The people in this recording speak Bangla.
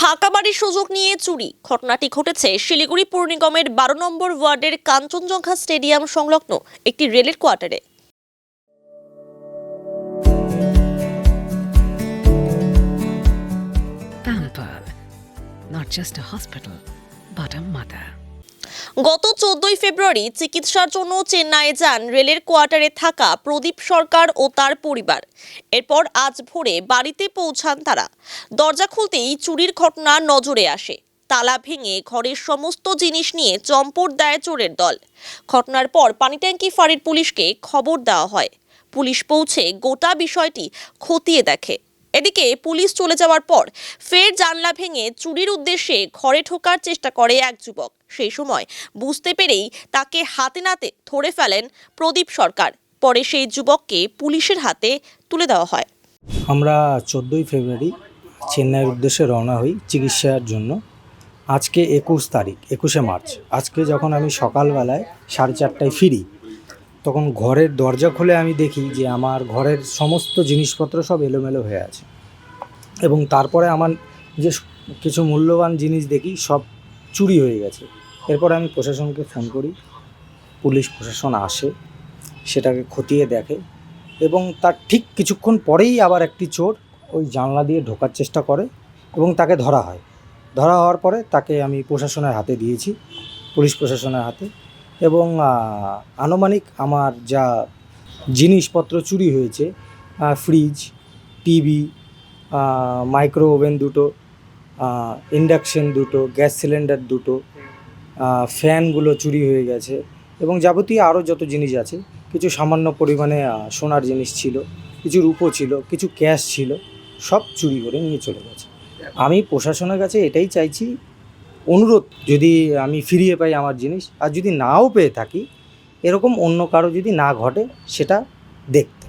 ফাঁকা বাড়ির সুযোগ নিয়ে চুরি ঘটনাটি ঘটেছে শিলিগুড়ি পৌর নিগমের 12 নম্বর ওয়ার্ডের কাঞ্চনজঙ্ঘা স্টেডিয়াম সংলগ্ন একটি রেলের কোয়ার্টারে। Pampered, not just a hospital, but a mother. গত 14 ফেব্রুয়ারি চিকিৎসার জন্য চেন্নাইয়ে যান রেলের কোয়ার্টারে থাকা প্রদীপ সরকার ও তার পরিবার। এরপর আজ ভোরে বাড়িতে পৌঁছান তারা। দরজা খুলতেই চুরির ঘটনা নজরে আসে। তালা ভেঙে ঘরের সমস্ত জিনিস নিয়ে চম্পট দেয় চোরের দল। ঘটনার পর পানিট্যাঙ্কি ফাঁড়ির পুলিশকে খবর দেওয়া হয়। পুলিশ পৌঁছে গোটা বিষয়টি খতিয়ে দেখে। এদিকে পুলিশ চলে যাওয়ার পর ফের জানলা ভেঙে চুরির উদ্দেশ্যে ঘরে ঢোকার চেষ্টা করে এক যুবক। সেই সময় বুঝতে পেরেই তাকে হাতে নাতে ধরে ফেলেন প্রদীপ সরকার। পরে সেই যুবককে পুলিশের হাতে তুলে দেওয়া হয়। আমরা 14 ফেব্রুয়ারি চেন্নাইয়ের উদ্দেশ্যে রওনা হই চিকিৎসার জন্য। আজকে 21 মার্চ। আজকে যখন আমি সকালবেলায় 4:30টায় ফিরি, তখন ঘরের দরজা খুলে আমি দেখি যে আমার ঘরের সমস্ত জিনিসপত্র সব এলোমেলো হয়ে আছে, এবং তারপরে আমার যে কিছু মূল্যবান জিনিস দেখি সব চুরি হয়ে গেছে। এরপর আমি প্রশাসনকে ফোন করি, পুলিশ প্রশাসন আসে, সেটাকে খতিয়ে দেখে, এবং তার ঠিক কিছুক্ষণ পরেই আবার একটি চোর ওই জানলা দিয়ে ঢোকার চেষ্টা করে এবং তাকে ধরা হয়। ধরা হওয়ার পরে তাকে আমি প্রশাসনের হাতে দিয়েছি, পুলিশ প্রশাসনের হাতে, এবং আনুমানিক আমার যা জিনিসপত্র চুরি হয়েছে, ফ্রিজ, টিভি, মাইক্রো ওভেন দুটো, ইন্ডাকশন দুটো, গ্যাস সিলিন্ডার দুটো, ফ্যানগুলো চুরি হয়ে গেছে, এবং যাবতীয় আরও যত জিনিস আছে, কিছু সামান্য পরিমাণে সোনার জিনিস ছিল, কিছু রূপো ছিল, কিছু ক্যাশ ছিল, সব চুরি করে নিয়ে চলে গেছে। আমি প্রশাসনের কাছে এটাই চাইছি, অনুরোধ, যদি আমি ফিরিয়ে পাই আমার জিনিস, আর যদি নাও পেয়ে থাকি, এরকম অন্য কারো যদি না ঘটে সেটা দেখতে।